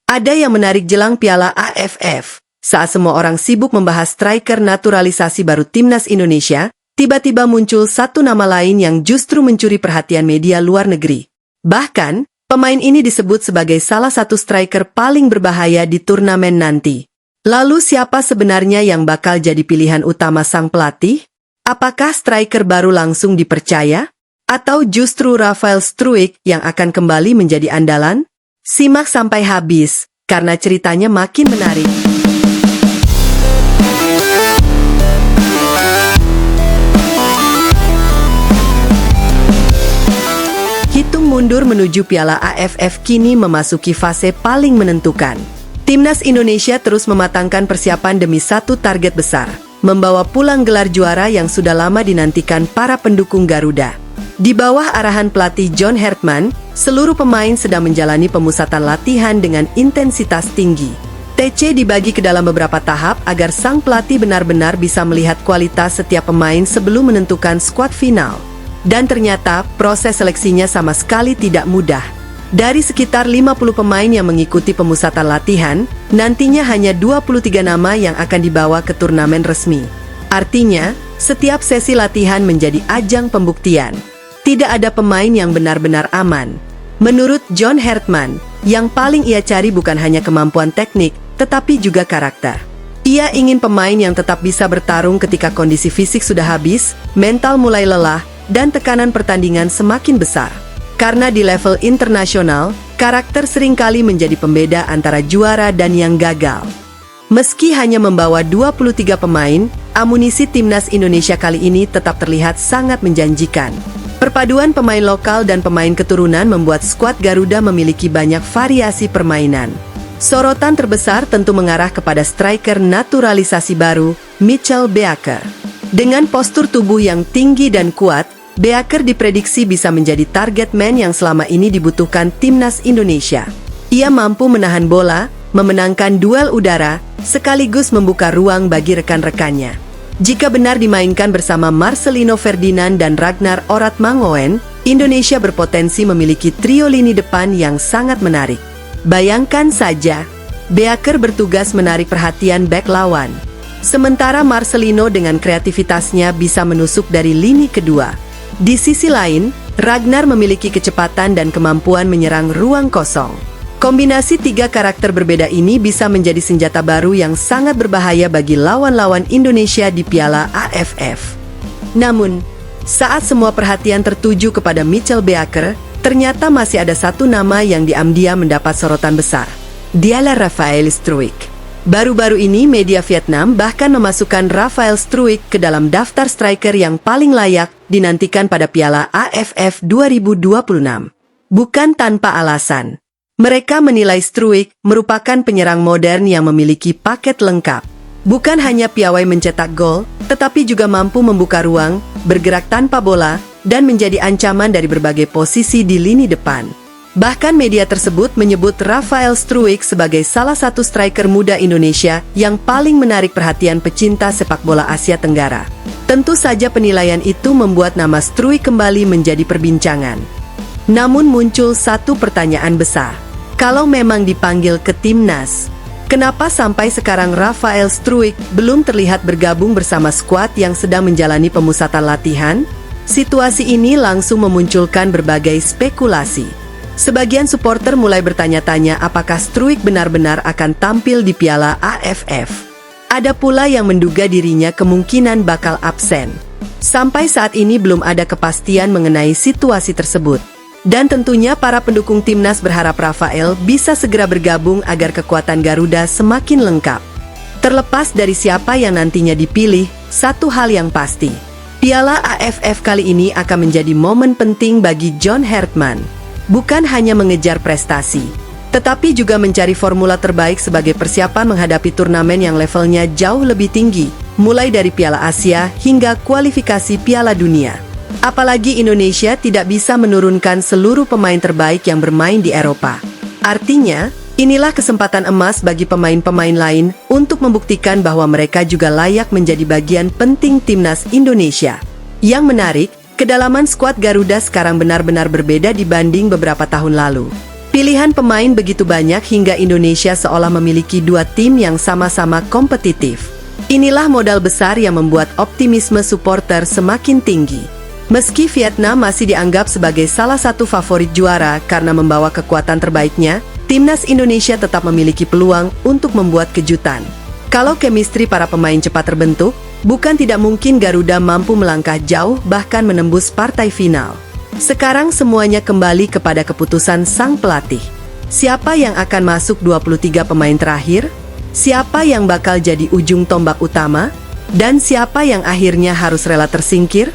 Ada yang menarik jelang Piala AFF. Saat semua orang sibuk membahas striker naturalisasi baru timnas Indonesia, tiba-tiba muncul satu nama lain yang justru mencuri perhatian media luar negeri. Bahkan, pemain ini disebut sebagai salah satu striker paling berbahaya di turnamen nanti. Lalu siapa sebenarnya yang bakal jadi pilihan utama sang pelatih? Apakah striker baru langsung dipercaya? Atau justru Rafael Struijk yang akan kembali menjadi andalan? Simak sampai habis, karena ceritanya makin menarik. Hitung mundur menuju Piala AFF kini memasuki fase paling menentukan. Timnas Indonesia terus mematangkan persiapan demi satu target besar, membawa pulang gelar juara yang sudah lama dinantikan para pendukung Garuda. Di bawah arahan pelatih John Hartman, seluruh pemain sedang menjalani pemusatan latihan dengan intensitas tinggi. TC dibagi ke dalam beberapa tahap agar sang pelatih benar-benar bisa melihat kualitas setiap pemain sebelum menentukan skuad final. Dan ternyata, proses seleksinya sama sekali tidak mudah. Dari sekitar 50 pemain yang mengikuti pemusatan latihan, nantinya hanya 23 nama yang akan dibawa ke turnamen resmi. Artinya, setiap sesi latihan menjadi ajang pembuktian. Tidak ada pemain yang benar-benar aman. Menurut John Hartman, yang paling ia cari bukan hanya kemampuan teknik, tetapi juga karakter. Ia ingin pemain yang tetap bisa bertarung ketika kondisi fisik sudah habis, mental mulai lelah, dan tekanan pertandingan semakin besar. Karena di level internasional, karakter seringkali menjadi pembeda antara juara dan yang gagal. Meski hanya membawa 23 pemain, amunisi timnas Indonesia kali ini tetap terlihat sangat menjanjikan. Perpaduan pemain lokal dan pemain keturunan membuat skuad Garuda memiliki banyak variasi permainan. Sorotan terbesar tentu mengarah kepada striker naturalisasi baru, Mitchell Beaker. Dengan postur tubuh yang tinggi dan kuat, Beaker diprediksi bisa menjadi target man yang selama ini dibutuhkan timnas Indonesia. Ia mampu menahan bola, memenangkan duel udara, sekaligus membuka ruang bagi rekan-rekannya. Jika benar dimainkan bersama Marcelino Ferdinand dan Ragnar Oratmangoen, Indonesia berpotensi memiliki trio lini depan yang sangat menarik. Bayangkan saja, Beaker bertugas menarik perhatian bek lawan. Sementara Marcelino dengan kreativitasnya bisa menusuk dari lini kedua. Di sisi lain, Ragnar memiliki kecepatan dan kemampuan menyerang ruang kosong. Kombinasi tiga karakter berbeda ini bisa menjadi senjata baru yang sangat berbahaya bagi lawan-lawan Indonesia di Piala AFF. Namun, saat semua perhatian tertuju kepada Mitchell Beaker, ternyata masih ada satu nama yang diam-diam mendapat sorotan besar. Dialah Rafael Struijk. Baru-baru ini media Vietnam bahkan memasukkan Rafael Struijk ke dalam daftar striker yang paling layak dinantikan pada Piala AFF 2026. Bukan tanpa alasan. Mereka menilai Struijk merupakan penyerang modern yang memiliki paket lengkap. Bukan hanya piawai mencetak gol, tetapi juga mampu membuka ruang, bergerak tanpa bola, dan menjadi ancaman dari berbagai posisi di lini depan. Bahkan media tersebut menyebut Rafael Struijk sebagai salah satu striker muda Indonesia yang paling menarik perhatian pecinta sepak bola Asia Tenggara. Tentu saja penilaian itu membuat nama Struijk kembali menjadi perbincangan. Namun muncul satu pertanyaan besar. Kalau memang dipanggil ke timnas, kenapa sampai sekarang Rafael Struijk belum terlihat bergabung bersama skuad yang sedang menjalani pemusatan latihan? Situasi ini langsung memunculkan berbagai spekulasi. Sebagian supporter mulai bertanya-tanya apakah Struijk benar-benar akan tampil di Piala AFF. Ada pula yang menduga dirinya kemungkinan bakal absen. Sampai saat ini belum ada kepastian mengenai situasi tersebut. Dan tentunya para pendukung timnas berharap Rafael bisa segera bergabung agar kekuatan Garuda semakin lengkap. Terlepas dari siapa yang nantinya dipilih, satu hal yang pasti. Piala AFF kali ini akan menjadi momen penting bagi John Hartman. Bukan hanya mengejar prestasi, tetapi juga mencari formula terbaik sebagai persiapan menghadapi turnamen yang levelnya jauh lebih tinggi, mulai dari Piala Asia hingga kualifikasi Piala Dunia. Apalagi Indonesia tidak bisa menurunkan seluruh pemain terbaik yang bermain di Eropa. Artinya, inilah kesempatan emas bagi pemain-pemain lain untuk membuktikan bahwa mereka juga layak menjadi bagian penting timnas Indonesia. Yang menarik, kedalaman skuad Garuda sekarang benar-benar berbeda dibanding beberapa tahun lalu. Pilihan pemain begitu banyak hingga Indonesia seolah memiliki dua tim yang sama-sama kompetitif. Inilah modal besar yang membuat optimisme supporter semakin tinggi. Meski Vietnam masih dianggap sebagai salah satu favorit juara karena membawa kekuatan terbaiknya, timnas Indonesia tetap memiliki peluang untuk membuat kejutan. Kalau chemistry para pemain cepat terbentuk, bukan tidak mungkin Garuda mampu melangkah jauh bahkan menembus partai final. Sekarang semuanya kembali kepada keputusan sang pelatih. Siapa yang akan masuk 23 pemain terakhir? Siapa yang bakal jadi ujung tombak utama? Dan siapa yang akhirnya harus rela tersingkir?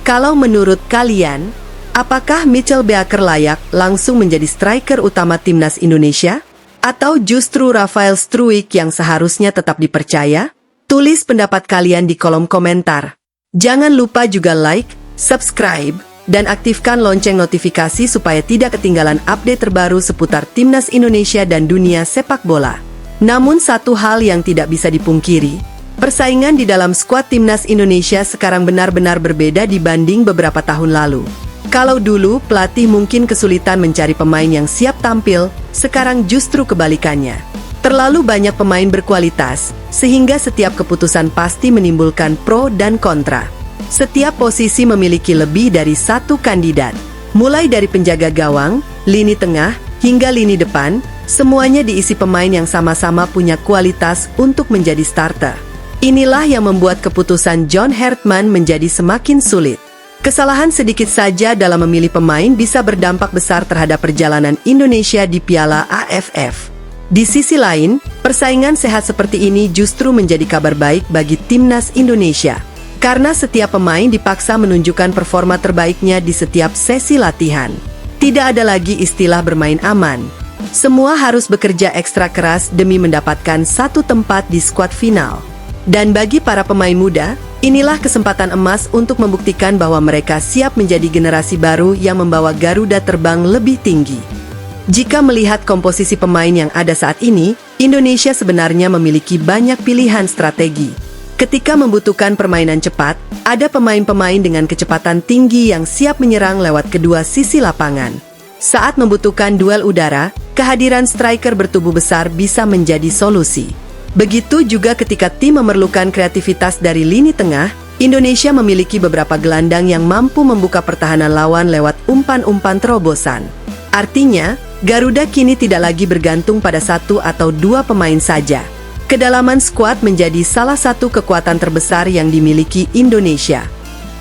Kalau menurut kalian, apakah Mitchell Baker layak langsung menjadi striker utama timnas Indonesia? Atau justru Rafael Struijk yang seharusnya tetap dipercaya? Tulis pendapat kalian di kolom komentar. Jangan lupa juga like, subscribe, dan aktifkan lonceng notifikasi supaya tidak ketinggalan update terbaru seputar timnas Indonesia dan dunia sepak bola. Namun satu hal yang tidak bisa dipungkiri, persaingan di dalam skuad timnas Indonesia sekarang benar-benar berbeda dibanding beberapa tahun lalu. Kalau dulu pelatih mungkin kesulitan mencari pemain yang siap tampil, sekarang justru kebalikannya. Terlalu banyak pemain berkualitas, sehingga setiap keputusan pasti menimbulkan pro dan kontra. Setiap posisi memiliki lebih dari satu kandidat. Mulai dari penjaga gawang, lini tengah, hingga lini depan, semuanya diisi pemain yang sama-sama punya kualitas untuk menjadi starter. Inilah yang membuat keputusan John Hartman menjadi semakin sulit. Kesalahan sedikit saja dalam memilih pemain bisa berdampak besar terhadap perjalanan Indonesia di Piala AFF. Di sisi lain, persaingan sehat seperti ini justru menjadi kabar baik bagi timnas Indonesia. Karena setiap pemain dipaksa menunjukkan performa terbaiknya di setiap sesi latihan. Tidak ada lagi istilah bermain aman. Semua harus bekerja ekstra keras demi mendapatkan satu tempat di skuad final. Dan bagi para pemain muda, inilah kesempatan emas untuk membuktikan bahwa mereka siap menjadi generasi baru yang membawa Garuda terbang lebih tinggi. Jika melihat komposisi pemain yang ada saat ini, Indonesia sebenarnya memiliki banyak pilihan strategi. Ketika membutuhkan permainan cepat, ada pemain-pemain dengan kecepatan tinggi yang siap menyerang lewat kedua sisi lapangan. Saat membutuhkan duel udara, kehadiran striker bertubuh besar bisa menjadi solusi. Begitu juga ketika tim memerlukan kreativitas dari lini tengah, Indonesia memiliki beberapa gelandang yang mampu membuka pertahanan lawan lewat umpan-umpan terobosan. Artinya, Garuda kini tidak lagi bergantung pada satu atau dua pemain saja. Kedalaman skuad menjadi salah satu kekuatan terbesar yang dimiliki Indonesia.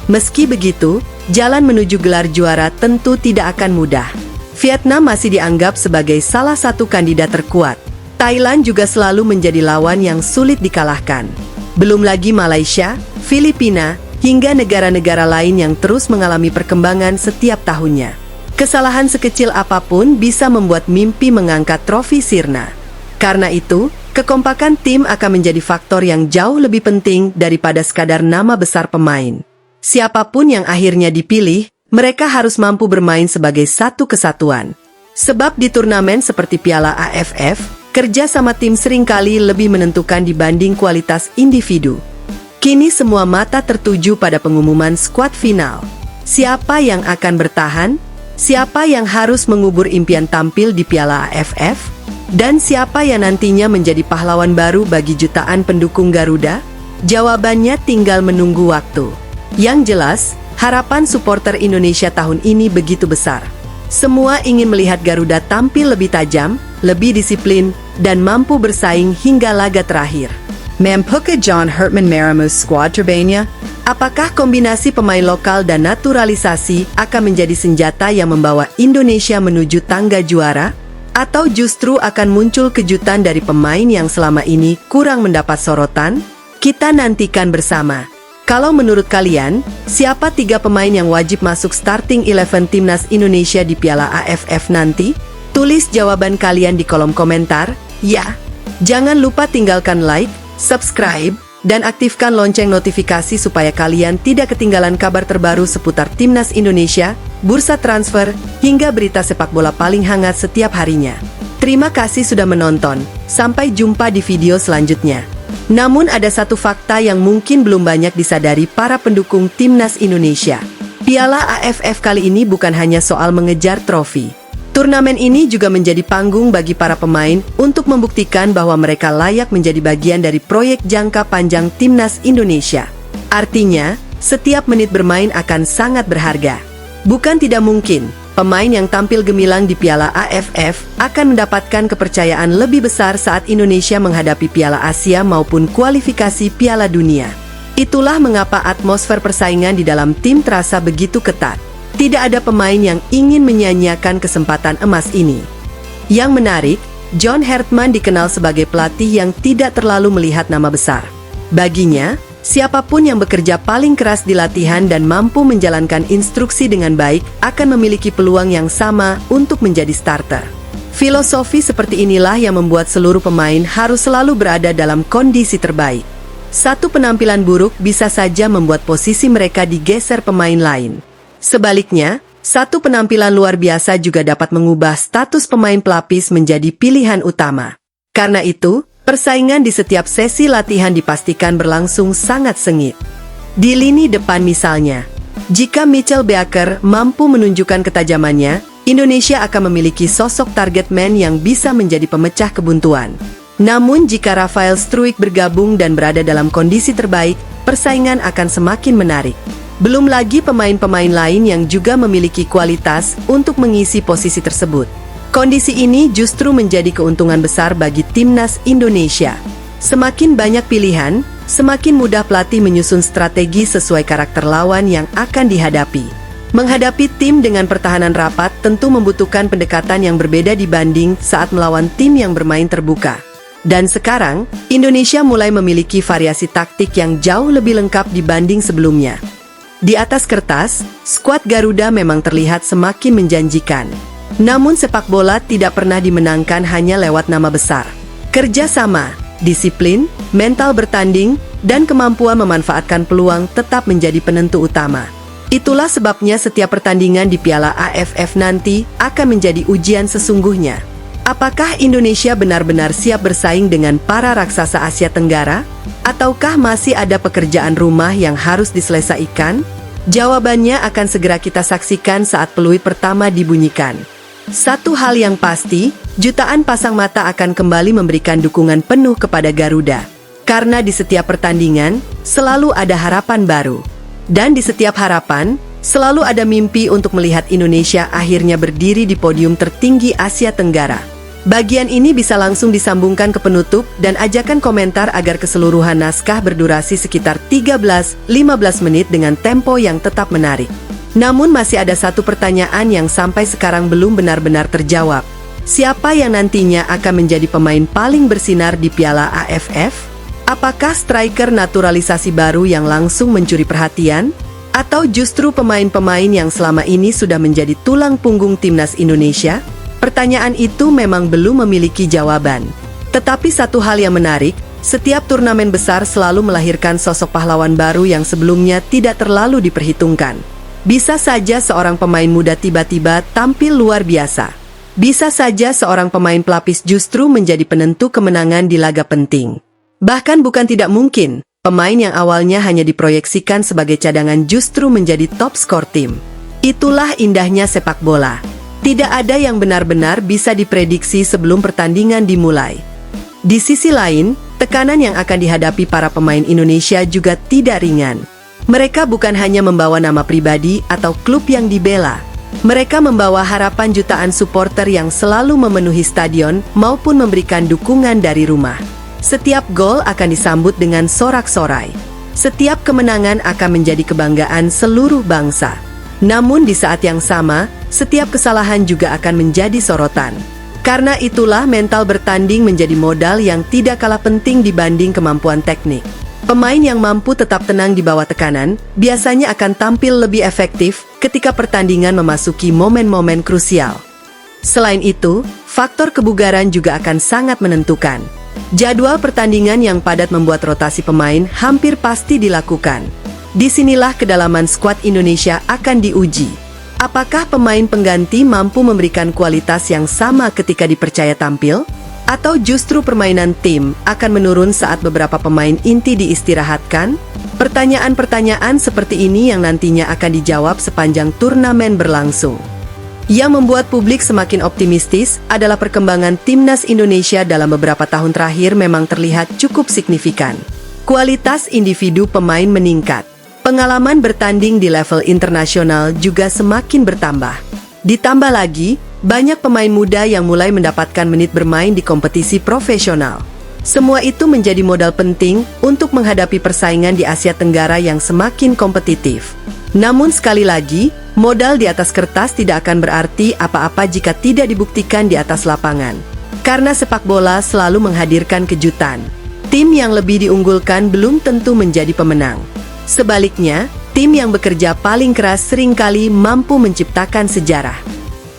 Meski begitu, jalan menuju gelar juara tentu tidak akan mudah. Vietnam masih dianggap sebagai salah satu kandidat terkuat. Thailand juga selalu menjadi lawan yang sulit dikalahkan. Belum lagi Malaysia, Filipina, hingga negara-negara lain yang terus mengalami perkembangan setiap tahunnya. Kesalahan sekecil apapun bisa membuat mimpi mengangkat trofi sirna. Karena itu, kekompakan tim akan menjadi faktor yang jauh lebih penting daripada sekadar nama besar pemain. Siapapun yang akhirnya dipilih, mereka harus mampu bermain sebagai satu kesatuan. Sebab di turnamen seperti Piala AFF, kerja sama tim seringkali lebih menentukan dibanding kualitas individu. Kini semua mata tertuju pada pengumuman skuad final. Siapa yang akan bertahan? Siapa yang harus mengubur impian tampil di Piala AFF? Dan siapa yang nantinya menjadi pahlawan baru bagi jutaan pendukung Garuda? Jawabannya tinggal menunggu waktu. Yang jelas, harapan supporter Indonesia tahun ini begitu besar. Semua ingin melihat Garuda tampil lebih tajam, lebih disiplin, dan mampu bersaing hingga laga terakhir. Mampukah John Hartman meramu skuad terbaiknya? Apakah kombinasi pemain lokal dan naturalisasi akan menjadi senjata yang membawa Indonesia menuju tangga juara? Atau justru akan muncul kejutan dari pemain yang selama ini kurang mendapat sorotan? Kita nantikan bersama. Kalau menurut kalian, siapa 3 pemain yang wajib masuk starting 11 timnas Indonesia di Piala AFF nanti? Tulis jawaban kalian di kolom komentar, ya. Jangan lupa tinggalkan like, subscribe, dan aktifkan lonceng notifikasi supaya kalian tidak ketinggalan kabar terbaru seputar timnas Indonesia, bursa transfer, hingga berita sepak bola paling hangat setiap harinya. Terima kasih sudah menonton, sampai jumpa di video selanjutnya. Namun ada satu fakta yang mungkin belum banyak disadari para pendukung timnas Indonesia. Piala AFF kali ini bukan hanya soal mengejar trofi. Turnamen ini juga menjadi panggung bagi para pemain untuk membuktikan bahwa mereka layak menjadi bagian dari proyek jangka panjang Timnas Indonesia. Artinya, setiap menit bermain akan sangat berharga. Bukan tidak mungkin, pemain yang tampil gemilang di Piala AFF akan mendapatkan kepercayaan lebih besar saat Indonesia menghadapi Piala Asia maupun kualifikasi Piala Dunia. Itulah mengapa atmosfer persaingan di dalam tim terasa begitu ketat. Tidak ada pemain yang ingin menyia-nyiakan kesempatan emas ini. Yang menarik, John Hartman dikenal sebagai pelatih yang tidak terlalu melihat nama besar. Baginya, siapapun yang bekerja paling keras di latihan dan mampu menjalankan instruksi dengan baik akan memiliki peluang yang sama untuk menjadi starter. Filosofi seperti inilah yang membuat seluruh pemain harus selalu berada dalam kondisi terbaik. Satu penampilan buruk bisa saja membuat posisi mereka digeser pemain lain. Sebaliknya, satu penampilan luar biasa juga dapat mengubah status pemain pelapis menjadi pilihan utama. Karena itu, persaingan di setiap sesi latihan dipastikan berlangsung sangat sengit. Di lini depan misalnya, jika Mitchell Baker mampu menunjukkan ketajamannya, Indonesia akan memiliki sosok target man yang bisa menjadi pemecah kebuntuan. Namun jika Rafael Struijk bergabung dan berada dalam kondisi terbaik, persaingan akan semakin menarik. Belum lagi pemain-pemain lain yang juga memiliki kualitas untuk mengisi posisi tersebut. Kondisi ini justru menjadi keuntungan besar bagi Timnas Indonesia. Semakin banyak pilihan, semakin mudah pelatih menyusun strategi sesuai karakter lawan yang akan dihadapi. Menghadapi tim dengan pertahanan rapat tentu membutuhkan pendekatan yang berbeda dibanding saat melawan tim yang bermain terbuka. Dan sekarang, Indonesia mulai memiliki variasi taktik yang jauh lebih lengkap dibanding sebelumnya. Di atas kertas, skuad Garuda memang terlihat semakin menjanjikan. Namun sepak bola tidak pernah dimenangkan hanya lewat nama besar. Kerja sama, disiplin, mental bertanding, dan kemampuan memanfaatkan peluang tetap menjadi penentu utama. Itulah sebabnya setiap pertandingan di Piala AFF nanti akan menjadi ujian sesungguhnya. Apakah Indonesia benar-benar siap bersaing dengan para raksasa Asia Tenggara? Ataukah masih ada pekerjaan rumah yang harus diselesaikan? Jawabannya akan segera kita saksikan saat peluit pertama dibunyikan. Satu hal yang pasti, jutaan pasang mata akan kembali memberikan dukungan penuh kepada Garuda. Karena di setiap pertandingan, selalu ada harapan baru. Dan di setiap harapan, selalu ada mimpi untuk melihat Indonesia akhirnya berdiri di podium tertinggi Asia Tenggara. Bagian ini bisa langsung disambungkan ke penutup dan ajakan komentar agar keseluruhan naskah berdurasi sekitar 13-15 menit dengan tempo yang tetap menarik. Namun masih ada satu pertanyaan yang sampai sekarang belum benar-benar terjawab. Siapa yang nantinya akan menjadi pemain paling bersinar di Piala AFF? Apakah striker naturalisasi baru yang langsung mencuri perhatian? Atau justru pemain-pemain yang selama ini sudah menjadi tulang punggung Timnas Indonesia? Pertanyaan itu memang belum memiliki jawaban. Tetapi satu hal yang menarik, setiap turnamen besar selalu melahirkan sosok pahlawan baru yang sebelumnya tidak terlalu diperhitungkan. Bisa saja seorang pemain muda tiba-tiba tampil luar biasa. Bisa saja seorang pemain pelapis justru menjadi penentu kemenangan di laga penting. Bahkan bukan tidak mungkin, pemain yang awalnya hanya diproyeksikan sebagai cadangan justru menjadi top skor tim. Itulah indahnya sepak bola. Tidak ada yang benar-benar bisa diprediksi sebelum pertandingan dimulai. Di sisi lain, tekanan yang akan dihadapi para pemain Indonesia juga tidak ringan. Mereka bukan hanya membawa nama pribadi atau klub yang dibela. Mereka membawa harapan jutaan supporter yang selalu memenuhi stadion maupun memberikan dukungan dari rumah. Setiap gol akan disambut dengan sorak-sorai. Setiap kemenangan akan menjadi kebanggaan seluruh bangsa. Namun di saat yang sama, setiap kesalahan juga akan menjadi sorotan. Karena itulah mental bertanding menjadi modal yang tidak kalah penting dibanding kemampuan teknik. Pemain yang mampu tetap tenang di bawah tekanan, biasanya akan tampil lebih efektif ketika pertandingan memasuki momen-momen krusial. Selain itu, faktor kebugaran juga akan sangat menentukan. Jadwal pertandingan yang padat membuat rotasi pemain hampir pasti dilakukan. Disinilah kedalaman skuad Indonesia akan diuji. Apakah pemain pengganti mampu memberikan kualitas yang sama ketika dipercaya tampil? Atau justru permainan tim akan menurun saat beberapa pemain inti diistirahatkan? Pertanyaan-pertanyaan seperti ini yang nantinya akan dijawab sepanjang turnamen berlangsung. Yang membuat publik semakin optimistis adalah perkembangan timnas Indonesia dalam beberapa tahun terakhir memang terlihat cukup signifikan. Kualitas individu pemain meningkat. Pengalaman bertanding di level internasional juga semakin bertambah. Ditambah lagi, banyak pemain muda yang mulai mendapatkan menit bermain di kompetisi profesional. Semua itu menjadi modal penting untuk menghadapi persaingan di Asia Tenggara yang semakin kompetitif. Namun sekali lagi, modal di atas kertas tidak akan berarti apa-apa jika tidak dibuktikan di atas lapangan. Karena sepak bola selalu menghadirkan kejutan. Tim yang lebih diunggulkan belum tentu menjadi pemenang. Sebaliknya, tim yang bekerja paling keras seringkali mampu menciptakan sejarah.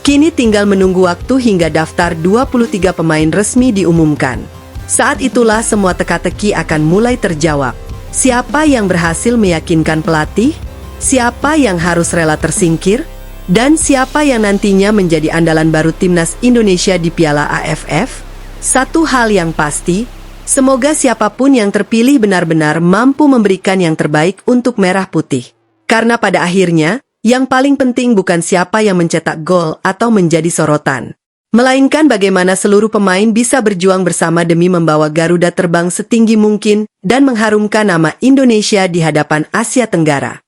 Kini tinggal menunggu waktu hingga daftar 23 pemain resmi diumumkan. Saat itulah semua teka-teki akan mulai terjawab. Siapa yang berhasil meyakinkan pelatih? Siapa yang harus rela tersingkir? Dan siapa yang nantinya menjadi andalan baru timnas Indonesia di Piala AFF? Satu hal yang pasti, semoga siapapun yang terpilih benar-benar mampu memberikan yang terbaik untuk Merah Putih. Karena pada akhirnya, yang paling penting bukan siapa yang mencetak gol atau menjadi sorotan, melainkan bagaimana seluruh pemain bisa berjuang bersama demi membawa Garuda terbang setinggi mungkin dan mengharumkan nama Indonesia di hadapan Asia Tenggara.